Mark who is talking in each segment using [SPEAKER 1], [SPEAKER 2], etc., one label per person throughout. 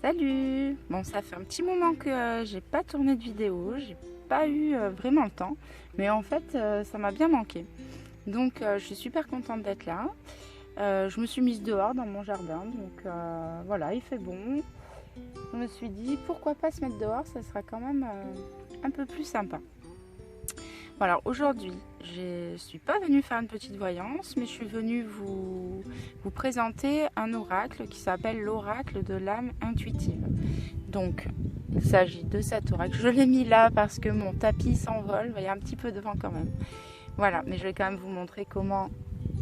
[SPEAKER 1] Salut! Bon, ça fait un petit moment que j'ai pas tourné de vidéo, j'ai pas eu vraiment le temps, mais en fait ça m'a bien manqué. Donc je suis super contente d'être là. Je me suis mise dehors dans mon jardin, donc voilà, il fait bon. Je me suis dit pourquoi pas se mettre dehors, ça sera quand même un peu plus sympa. Bon, alors aujourd'hui, je ne suis pas venue faire une petite voyance, mais je suis venue vous présenter un oracle qui s'appelle l'oracle de l'âme intuitive. Donc, il s'agit de cet oracle. Je l'ai mis là parce que mon tapis s'envole, il y a un petit peu de vent quand même. Voilà, mais je vais quand même vous montrer comment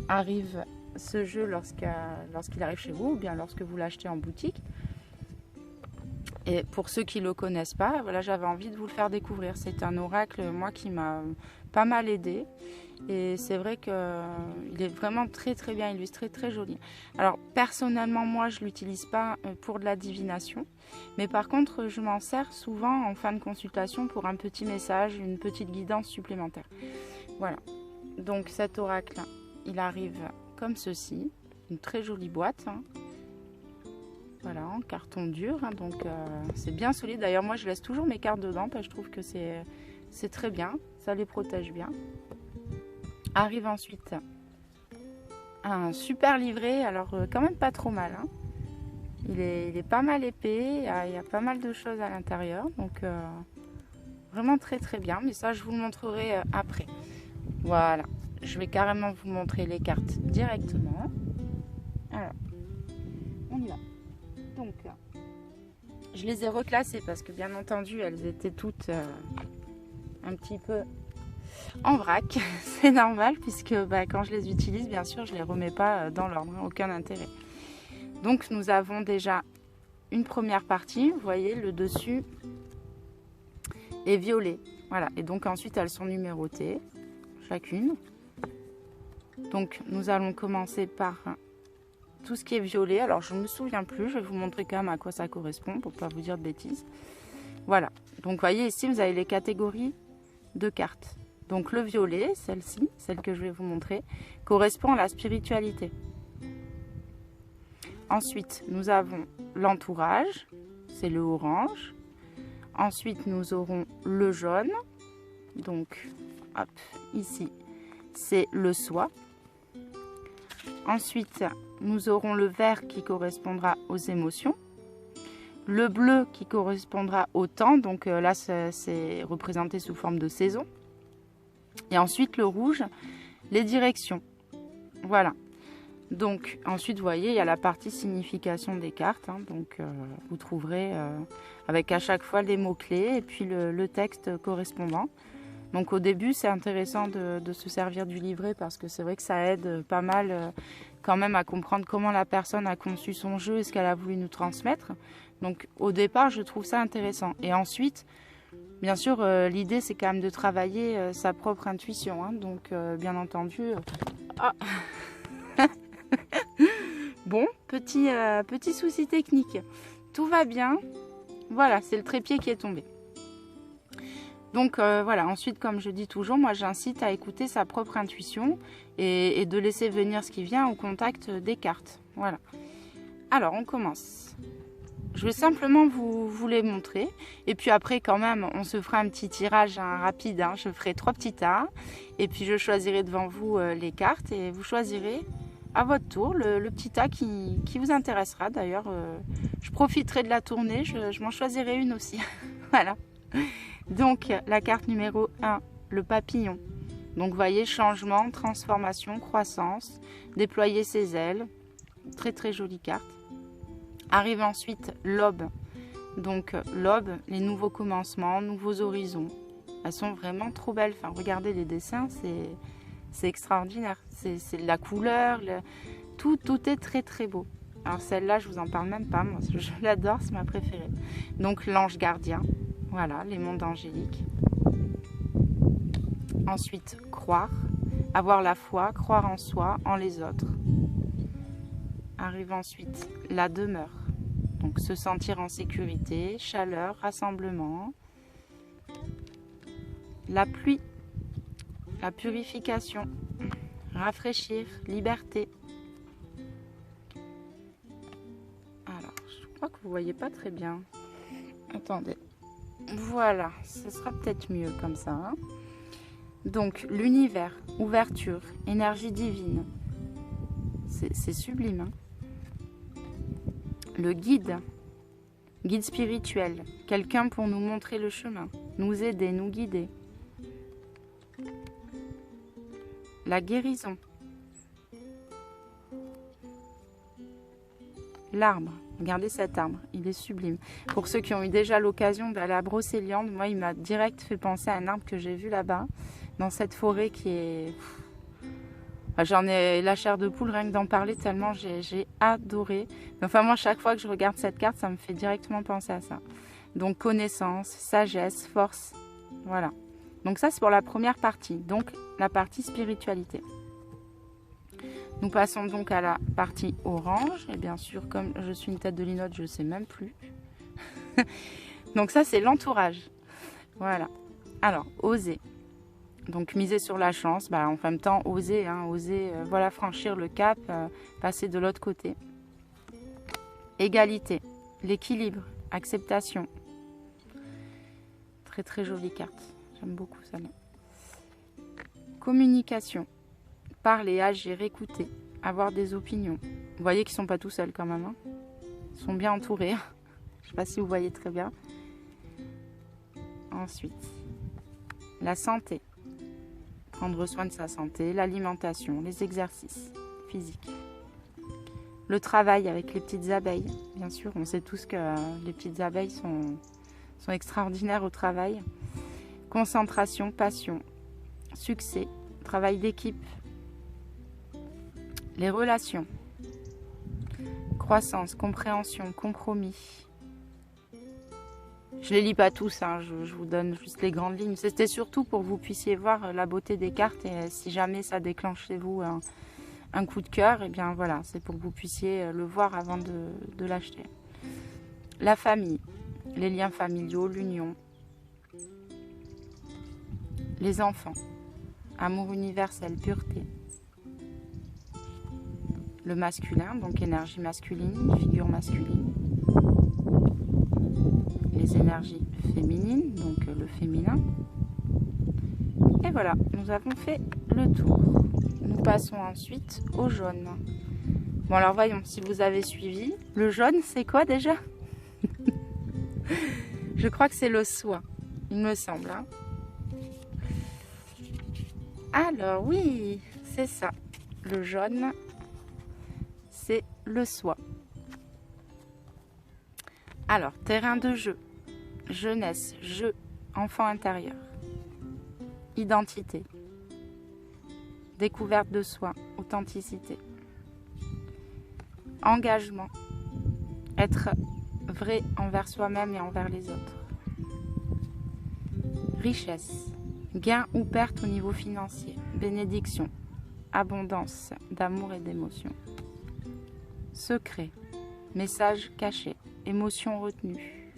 [SPEAKER 1] arrive ce jeu lorsqu'il arrive chez vous ou bien lorsque vous l'achetez en boutique. Et pour ceux qui ne le connaissent pas, voilà, j'avais envie de vous le faire découvrir. C'est un oracle, moi, qui m'a pas mal aidé. Et c'est vrai qu'il est vraiment très très bien illustré, très joli. Alors personnellement, moi, je ne l'utilise pas pour de la divination. Mais par contre, je m'en sers souvent en fin de consultation pour un petit message, une petite guidance supplémentaire. Voilà. Donc cet oracle, il arrive comme ceci. Une très jolie boîte. Voilà, en carton dur, donc c'est bien solide. D'ailleurs, moi, je laisse toujours mes cartes dedans parce que je trouve que c'est très bien, ça les protège bien. Arrive ensuite un super livret, alors quand même pas trop mal. Il est pas mal épais, il y a pas mal de choses à l'intérieur, donc vraiment très très bien. Mais ça, je vous le montrerai après. Voilà, je vais carrément vous montrer les cartes directement. Alors, on y va. Donc, je les ai reclassées parce que bien entendu, elles étaient toutes un petit peu en vrac. C'est normal puisque quand je les utilise, bien sûr, je ne les remets pas dans l'ordre, aucun intérêt. Donc, nous avons déjà une première partie. Vous voyez, le dessus est violet. Voilà, et donc ensuite, elles sont numérotées, chacune. Donc, nous allons commencer par tout ce qui est violet. Alors je ne me souviens plus, je vais vous montrer quand même à quoi ça correspond pour ne pas vous dire de bêtises. Voilà, donc vous voyez ici vous avez les catégories de cartes. Donc le violet, celle-ci, celle que je vais vous montrer, correspond à la spiritualité. Ensuite nous avons l'entourage, c'est le orange. Ensuite nous aurons le jaune, donc hop, ici c'est le soi. Ensuite, nous aurons le vert qui correspondra aux émotions, le bleu qui correspondra au temps, donc là c'est représenté sous forme de saison, et ensuite le rouge, les directions. Voilà. Donc ensuite, vous voyez, il y a la partie signification des cartes, donc vous trouverez avec à chaque fois les mots-clés et puis le texte correspondant. Donc au début, c'est intéressant de se servir du livret parce que c'est vrai que ça aide pas mal quand même à comprendre comment la personne a conçu son jeu et ce qu'elle a voulu nous transmettre. Donc au départ, je trouve ça intéressant. Et ensuite, bien sûr, l'idée c'est quand même de travailler sa propre intuition. Donc bien entendu... Ah. Bon, petit souci technique. Tout va bien. Voilà, c'est le trépied qui est tombé. Donc voilà, ensuite comme je dis toujours, moi j'incite à écouter sa propre intuition et de laisser venir ce qui vient au contact des cartes. Voilà. Alors on commence. Je vais simplement vous les montrer et puis après quand même on se fera un petit tirage rapide. Je ferai 3 petits tas et puis je choisirai devant vous les cartes et vous choisirez à votre tour le petit tas qui vous intéressera. D'ailleurs je profiterai de la tournée, je m'en choisirai une aussi. Voilà. Donc la carte numéro 1, le papillon. Donc vous voyez, changement, transformation, croissance, déployer ses ailes. Très très jolie carte. Arrive ensuite l'aube. Donc l'aube, les nouveaux commencements, nouveaux horizons. Elles sont vraiment trop belles. Enfin, regardez les dessins, c'est extraordinaire. C'est la couleur, tout est très très beau. Alors celle-là, je vous en parle même pas, moi je l'adore, c'est ma préférée. Donc l'ange gardien. Voilà, les mondes angéliques. Ensuite, croire, avoir la foi, croire en soi, en les autres. Arrive ensuite la demeure. Donc, se sentir en sécurité, chaleur, rassemblement. La pluie, la purification, rafraîchir, liberté. Alors, je crois que que vous voyez pas très bien. Attendez. Voilà, ce sera peut-être mieux comme ça. Hein. Donc, l'univers, ouverture, énergie divine. C'est sublime. Hein. Le guide, guide spirituel. Quelqu'un pour nous montrer le chemin, nous aider, nous guider. La guérison. L'arbre. Regardez cet arbre, il est sublime. Pour ceux qui ont eu déjà l'occasion d'aller à Brocéliande, moi, il m'a direct fait penser à un arbre que j'ai vu là-bas, dans cette forêt qui est... J'en ai la chair de poule rien que d'en parler tellement j'ai adoré. Enfin, moi, chaque fois que je regarde cette carte, ça me fait directement penser à ça. Donc, connaissance, sagesse, force, voilà. Donc ça, c'est pour la première partie, donc la partie spiritualité. Nous passons donc à la partie orange. Et bien sûr, comme je suis une tête de linotte, je ne sais même plus. Donc ça, c'est l'entourage. Voilà. Alors, oser. Donc, miser sur la chance. En même temps, oser. Hein, oser, voilà, franchir le cap, passer de l'autre côté. Égalité. L'équilibre. Acceptation. Très, très jolie carte. J'aime beaucoup ça. Communication. Parler, agir, écouter, avoir des opinions. Vous voyez qu'ils ne sont pas tout seuls quand même. Hein. Ils sont bien entourés. Je ne sais pas si vous voyez très bien. Ensuite, la santé. Prendre soin de sa santé, l'alimentation, les exercices physiques. Le travail avec les petites abeilles. Bien sûr, on sait tous que les petites abeilles sont extraordinaires au travail. Concentration, passion, succès, travail d'équipe. Les relations, croissance, compréhension, compromis. Je ne les lis pas tous, hein, je vous donne juste les grandes lignes. C'était surtout pour que vous puissiez voir la beauté des cartes et si jamais ça déclenche chez vous un coup de cœur, et bien voilà, c'est pour que vous puissiez le voir avant de l'acheter. La famille, les liens familiaux, l'union, les enfants, amour universel, pureté. Le masculin, donc énergie masculine, figure masculine. Les énergies féminines, donc le féminin. Et voilà, nous avons fait le tour. Nous passons ensuite au jaune. Bon alors voyons si vous avez suivi. Le jaune, c'est quoi déjà? Je crois que c'est le soie, il me semble. Hein. Alors oui, c'est ça. Le jaune, c'est le soie. Alors, terrain de jeu, jeunesse, jeu, enfant intérieur, identité, découverte de soi, authenticité, engagement, être vrai envers soi-même et envers les autres, richesse, gain ou perte au niveau financier, bénédiction, abondance d'amour et d'émotion, secret, message caché, émotion retenue,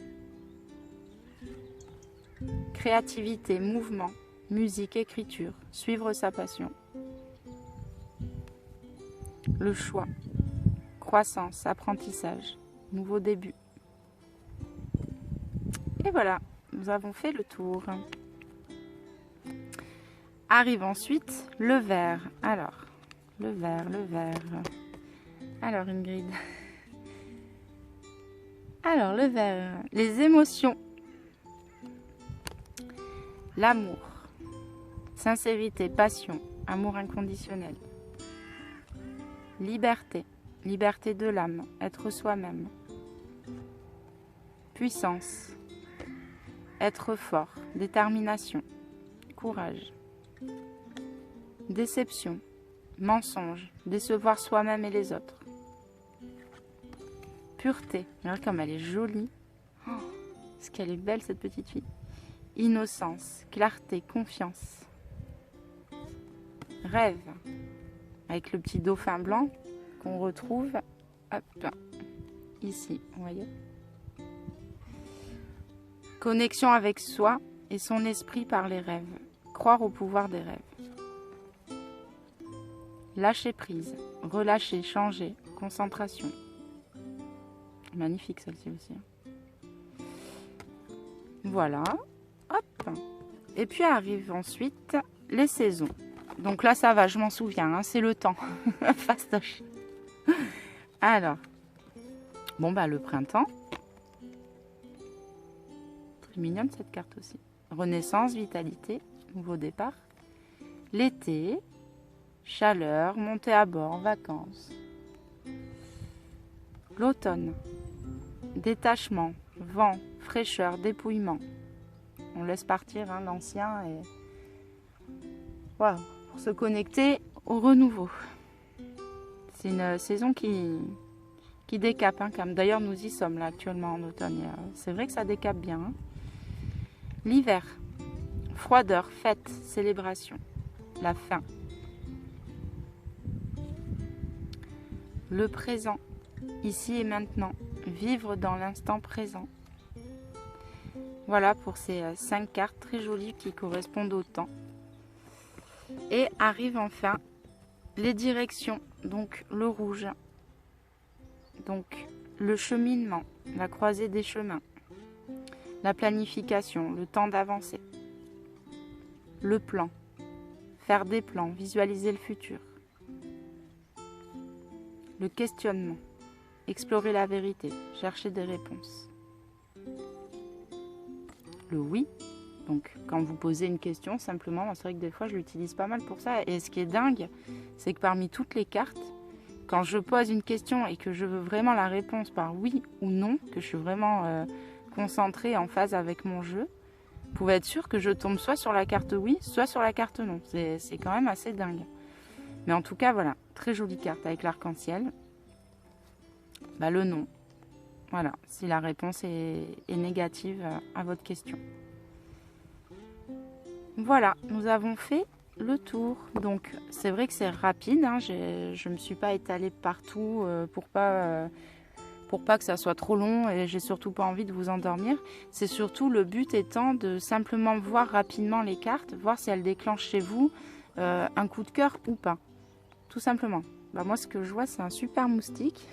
[SPEAKER 1] créativité, mouvement, musique, écriture, suivre sa passion, le choix, croissance, apprentissage, nouveau début. Et voilà, nous avons fait le tour. Arrive ensuite le vert. Alors, le vert. Alors Ingrid. Alors le vert, les émotions. L'amour, sincérité, passion, amour inconditionnel. Liberté, liberté de l'âme, être soi-même. Puissance, être fort, détermination, courage. Déception, mensonge, décevoir soi-même et les autres. Pureté, regarde comme elle est jolie. Oh, est-ce qu'elle est belle cette petite fille. Innocence, clarté, confiance. Rêve, avec le petit dauphin blanc qu'on retrouve hop, ici, vous voyez. Connexion avec soi et son esprit par les rêves. Croire au pouvoir des rêves. Lâcher prise, relâcher, changer, concentration. Magnifique celle-ci aussi. Voilà. Hop. Et puis arrivent ensuite les saisons. Donc là, ça va, je m'en souviens, hein, c'est le temps. Fastoche. Alors, bon, bah, le printemps. Très mignonne cette carte aussi. Renaissance, vitalité, nouveau départ. L'été, chaleur, montée à bord, vacances. L'automne, détachement, vent, fraîcheur, dépouillement. On laisse partir hein, l'ancien et wow, pour se connecter au renouveau. C'est une saison qui décape, hein, comme d'ailleurs nous y sommes là actuellement en automne. C'est vrai que ça décape bien. Hein. L'hiver, froideur, fête, célébration, la fin. Le présent, ici et maintenant, vivre dans l'instant présent. Voilà pour ces 5 cartes très jolies qui correspondent au temps. Et arrivent enfin les directions, donc le rouge, donc le cheminement, la croisée des chemins, la planification, le temps d'avancer, le plan, faire des plans, visualiser le futur, le questionnement, explorer la vérité, chercher des réponses, le oui. Donc, quand vous posez une question, simplement, c'est vrai que des fois, je l'utilise pas mal pour ça. Et ce qui est dingue, c'est que parmi toutes les cartes, quand je pose une question et que je veux vraiment la réponse par oui ou non, que je suis vraiment concentrée en phase avec mon jeu, vous pouvez être sûr que je tombe soit sur la carte oui, soit sur la carte non. C'est quand même assez dingue. Mais en tout cas, voilà, très jolie carte avec l'arc-en-ciel. Bah, le non. Voilà, si la réponse est négative à votre question. Voilà, nous avons fait le tour. Donc, c'est vrai que c'est rapide. Hein, je ne me suis pas étalée partout pour pas que ça soit trop long. Et j'ai surtout pas envie de vous endormir. C'est surtout le but étant de simplement voir rapidement les cartes, voir si elles déclenchent chez vous un coup de cœur ou pas. Tout simplement. Bah, moi, ce que je vois, c'est un super moustique.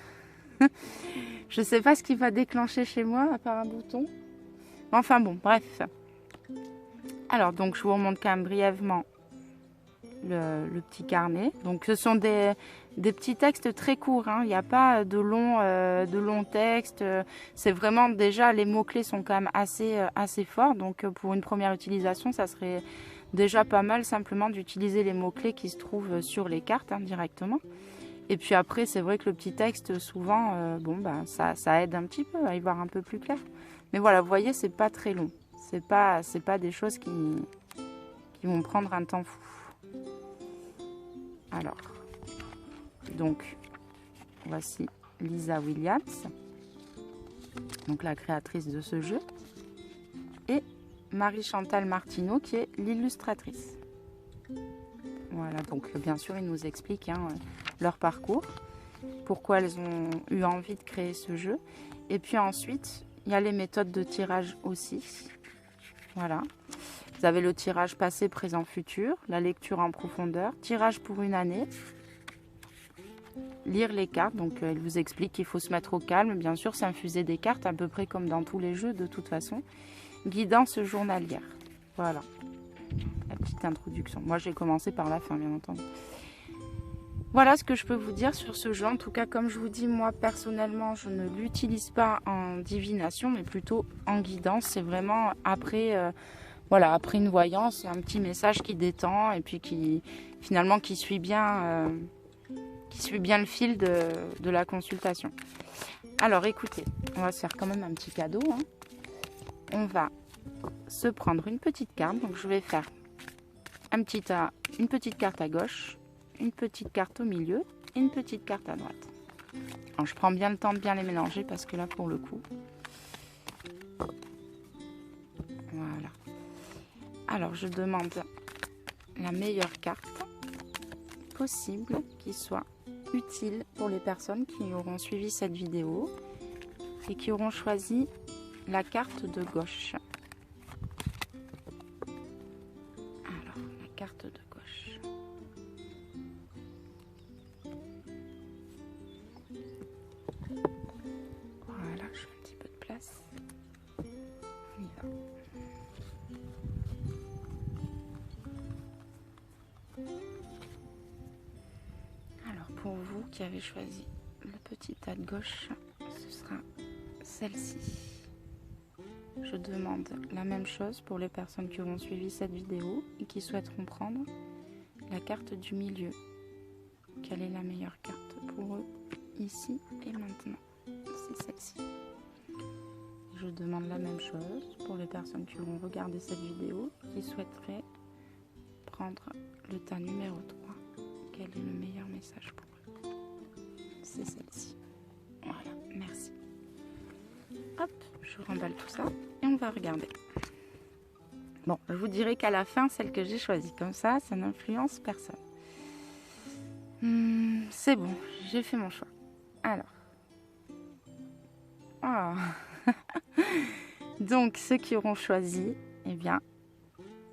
[SPEAKER 1] Je ne sais pas ce qui va déclencher chez moi, à part un bouton. Enfin bon, bref. Alors, donc, je vous remonte quand même brièvement le petit carnet. Donc, ce sont des petits textes très courts. Hein. Il n'y a pas de longs textes. C'est vraiment, déjà, les mots-clés sont quand même assez forts. Donc, pour une première utilisation, ça serait déjà pas mal simplement d'utiliser les mots-clés qui se trouvent sur les cartes hein, directement. Et puis après, c'est vrai que le petit texte, souvent, ça aide un petit peu à y voir un peu plus clair. Mais voilà, vous voyez, c'est pas très long. C'est pas des choses qui vont prendre un temps fou. Alors, donc, voici Lisa Williams, donc la créatrice de ce jeu, et Marie-Chantal Martineau, qui est l'illustratrice. Voilà, donc bien sûr, ils nous expliquent leur parcours, pourquoi elles ont eu envie de créer ce jeu. Et puis ensuite, il y a les méthodes de tirage aussi. Voilà. Vous avez le tirage passé, présent, futur, la lecture en profondeur, tirage pour une année, lire les cartes. Donc, elle vous explique qu'il faut se mettre au calme. Bien sûr, s'infuser des cartes, à peu près comme dans tous les jeux de toute façon. Guidance journalière. Voilà. La petite introduction. Moi, j'ai commencé par la fin, bien entendu. Voilà ce que je peux vous dire sur ce jeu. En tout cas, comme je vous dis, moi, personnellement, je ne l'utilise pas en divination, mais plutôt en guidance. C'est vraiment après une voyance, un petit message qui détend et puis qui suit bien le fil de la consultation. Alors, écoutez, on va se faire quand même un petit cadeau. Hein. On va se prendre une petite carte. Donc, je vais faire une petite carte à gauche, une petite carte au milieu et une petite carte à droite. Alors, je prends bien le temps de bien les mélanger parce que là, pour le coup... Voilà. Alors, je demande la meilleure carte possible qui soit utile pour les personnes qui auront suivi cette vidéo et qui auront choisi la carte de gauche. Alors, la carte de gauche. Voilà. qui avez choisi le petit tas de gauche, ce sera celle-ci. Je demande la même chose pour les personnes qui auront suivi cette vidéo et qui souhaiteront prendre la carte du milieu. Quelle est la meilleure carte pour eux ici et maintenant? C'est celle-ci. Je demande la même chose pour les personnes qui auront regardé cette vidéo qui souhaiteraient prendre le tas numéro 3. Quel est le meilleur message pour eux? C'est celle-ci. Voilà, merci. Hop, je remballe tout ça et on va regarder. Bon, je vous dirai qu'à la fin, celle que j'ai choisie. Comme ça n'influence personne. C'est bon, j'ai fait mon choix. Alors. Oh. Donc, ceux qui auront choisi, eh bien,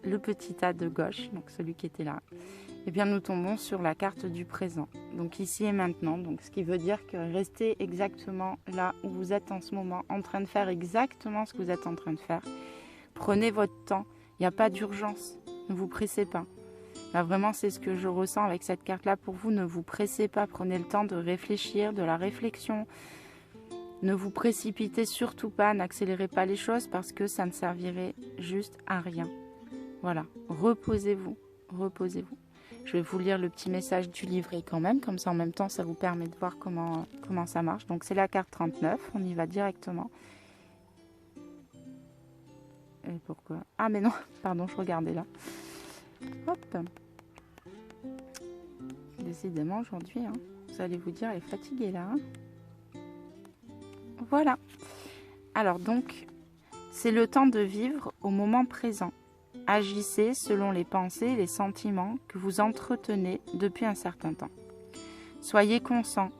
[SPEAKER 1] le petit tas de gauche, donc celui qui était là, eh bien, nous tombons sur la carte du présent. Donc, ici et maintenant. Donc, ce qui veut dire que restez exactement là où vous êtes en ce moment, en train de faire exactement ce que vous êtes en train de faire. Prenez votre temps. Il n'y a pas d'urgence. Ne vous pressez pas. Là, vraiment, c'est ce que je ressens avec cette carte-là pour vous. Ne vous pressez pas. Prenez le temps de réfléchir, de la réflexion. Ne vous précipitez surtout pas. N'accélérez pas les choses parce que ça ne servirait juste à rien. Voilà. Reposez-vous. Reposez-vous. Je vais vous lire le petit message du livret quand même. Comme ça, en même temps, ça vous permet de voir comment ça marche. Donc, c'est la carte 39. On y va directement. Et pourquoi? Ah, mais non. Pardon, je regardais là. Hop. Décidément, aujourd'hui, hein, vous allez vous dire, elle est fatiguée là. Hein. Voilà. Alors donc, c'est le temps de vivre au moment présent. Agissez selon les pensées et les sentiments que vous entretenez depuis un certain temps. Soyez conscient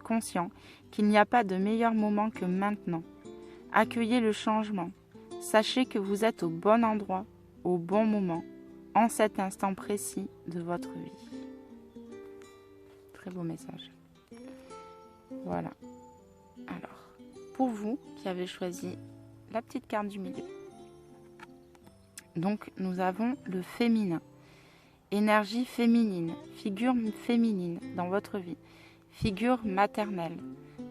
[SPEAKER 1] qu'il n'y a pas de meilleur moment que maintenant. Accueillez le changement. Sachez que vous êtes au bon endroit, au bon moment, en cet instant précis de votre vie. Très beau message. Voilà. Alors, pour vous qui avez choisi la petite carte du milieu. Donc, nous avons le féminin. Énergie féminine, figure féminine dans votre vie. Figure maternelle.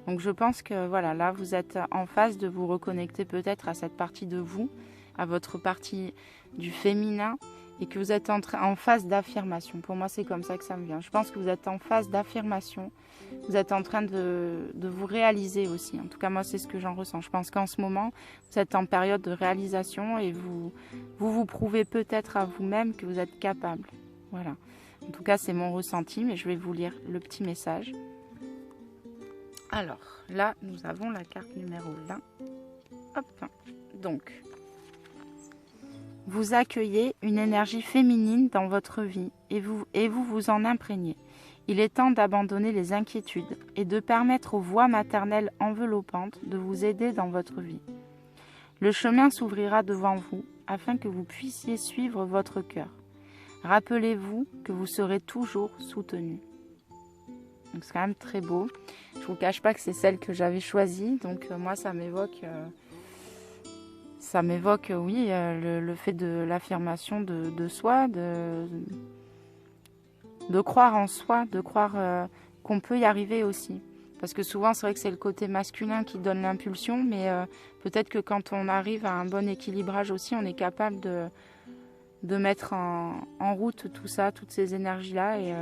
[SPEAKER 1] Donc, je pense que voilà, là, vous êtes en phase de vous reconnecter peut-être à cette partie de vous, à votre partie du féminin, et que vous êtes en phase d'affirmation. Pour moi, c'est comme ça que ça me vient. Je pense que vous êtes en phase d'affirmation. Vous êtes en train de vous réaliser aussi. En tout cas, moi, c'est ce que j'en ressens. Je pense qu'en ce moment, vous êtes en période de réalisation et vous prouvez peut-être à vous-même que vous êtes capable. Voilà. En tout cas, c'est mon ressenti, mais je vais vous lire le petit message. Alors, là, nous avons la carte numéro 20. Hop. Donc, vous accueillez une énergie féminine dans votre vie et vous en imprégnez. Il est temps d'abandonner les inquiétudes et de permettre aux voix maternelles enveloppantes de vous aider dans votre vie. Le chemin s'ouvrira devant vous afin que vous puissiez suivre votre cœur. Rappelez-vous que vous serez toujours soutenu. Donc c'est quand même très beau. Je ne vous cache pas que c'est celle que j'avais choisie. Donc moi ça m'évoque oui, le fait de l'affirmation de soi, de croire en soi, de croire qu'on peut y arriver aussi. Parce que souvent, c'est vrai que c'est le côté masculin qui donne l'impulsion, mais peut-être que quand on arrive à un bon équilibrage aussi, on est capable de mettre en route tout ça, toutes ces énergies-là. Et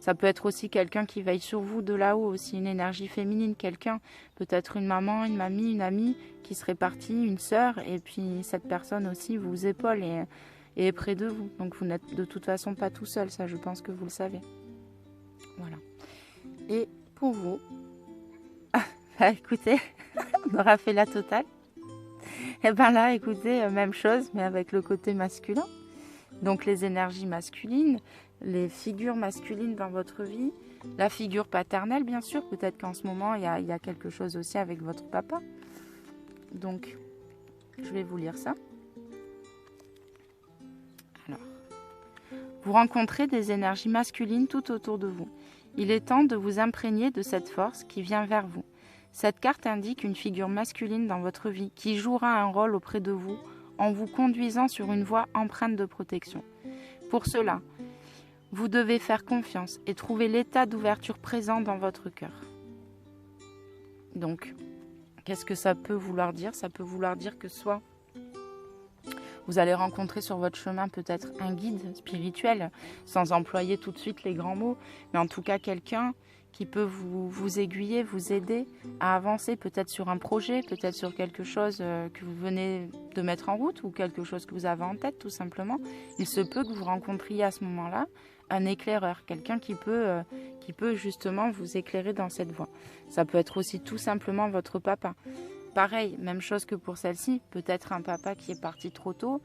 [SPEAKER 1] ça peut être aussi quelqu'un qui veille sur vous de là-haut, aussi une énergie féminine, quelqu'un, peut-être une maman, une mamie, une amie qui serait partie, une sœur, et puis cette personne aussi vous épaule et est près de vous. Donc vous n'êtes de toute façon pas tout seul, ça je pense que vous le savez. Voilà. Et pour vous, écoutez, on aura fait la totale. Et bien là, écoutez, même chose, mais avec le côté masculin. Donc les énergies masculines, les figures masculines dans votre vie, la figure paternelle, bien sûr. Peut-être qu'en ce moment, il y a quelque chose aussi avec votre papa. Donc, je vais vous lire ça. Alors, vous rencontrez des énergies masculines tout autour de vous. Il est temps de vous imprégner de cette force qui vient vers vous. Cette carte indique une figure masculine dans votre vie qui jouera un rôle auprès de vous en vous conduisant sur une voie empreinte de protection. Pour cela, vous devez faire confiance et trouver l'état d'ouverture présent dans votre cœur. Donc, qu'est-ce que ça peut vouloir dire? Ça peut vouloir dire que soit vous allez rencontrer sur votre chemin peut-être un guide spirituel, sans employer tout de suite les grands mots, mais en tout cas quelqu'un qui peut vous aiguiller, vous aider à avancer peut-être sur un projet, peut-être sur quelque chose que vous venez de mettre en route ou quelque chose que vous avez en tête tout simplement. Il se peut que vous rencontriez à ce moment-là un éclaireur, quelqu'un qui peut justement vous éclairer dans cette voie. Ça peut être aussi tout simplement votre papa. Pareil, même chose que pour celle-ci, peut-être un papa qui est parti trop tôt,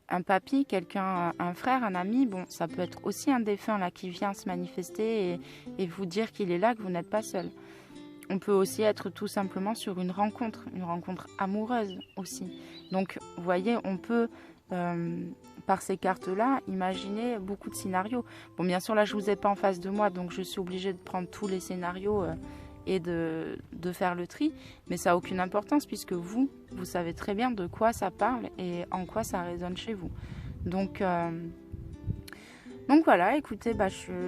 [SPEAKER 1] un papy, quelqu'un, un frère, un ami, bon, ça peut être aussi un défunt là qui vient se manifester et vous dire qu'il est là, que vous n'êtes pas seul. On peut aussi être tout simplement sur une rencontre amoureuse aussi. Donc, vous voyez, on peut, par ces cartes-là, imaginer beaucoup de scénarios. Bon, bien sûr, là, je ne vous ai pas en face de moi, donc je suis obligée de prendre tous les scénarios et de faire le tri, mais ça n'a aucune importance puisque vous savez très bien de quoi ça parle et en quoi ça résonne chez vous. Donc voilà, écoutez,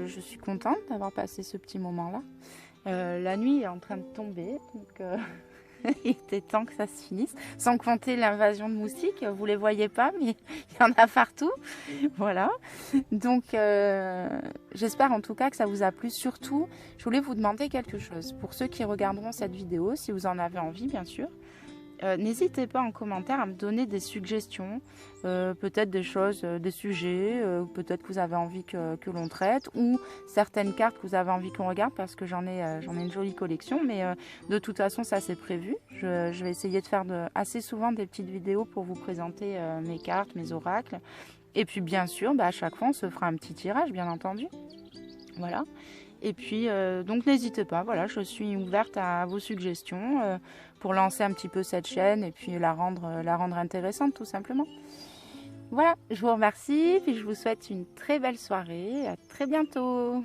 [SPEAKER 1] je suis contente d'avoir passé ce petit moment-là. La nuit est en train de tomber, donc il était temps que ça se finisse. Sans compter l'invasion de moustiques, vous les voyez pas, mais il y en a partout. Voilà. Donc j'espère en tout cas que ça vous a plu. Surtout, je voulais vous demander quelque chose. Pour ceux qui regarderont cette vidéo, si vous en avez envie, bien sûr, n'hésitez pas en commentaire à me donner des suggestions, peut-être des choses, des sujets, peut-être que vous avez envie que l'on traite, ou certaines cartes que vous avez envie qu'on regarde, parce que j'en ai une jolie collection, mais de toute façon ça c'est prévu. Je vais essayer de faire assez souvent des petites vidéos pour vous présenter mes cartes, mes oracles, et puis bien sûr à chaque fois on se fera un petit tirage bien entendu. Voilà. Et puis, donc n'hésitez pas, voilà, je suis ouverte à vos suggestions pour lancer un petit peu cette chaîne et puis la rendre intéressante tout simplement. Voilà, je vous remercie, puis je vous souhaite une très belle soirée, à très bientôt.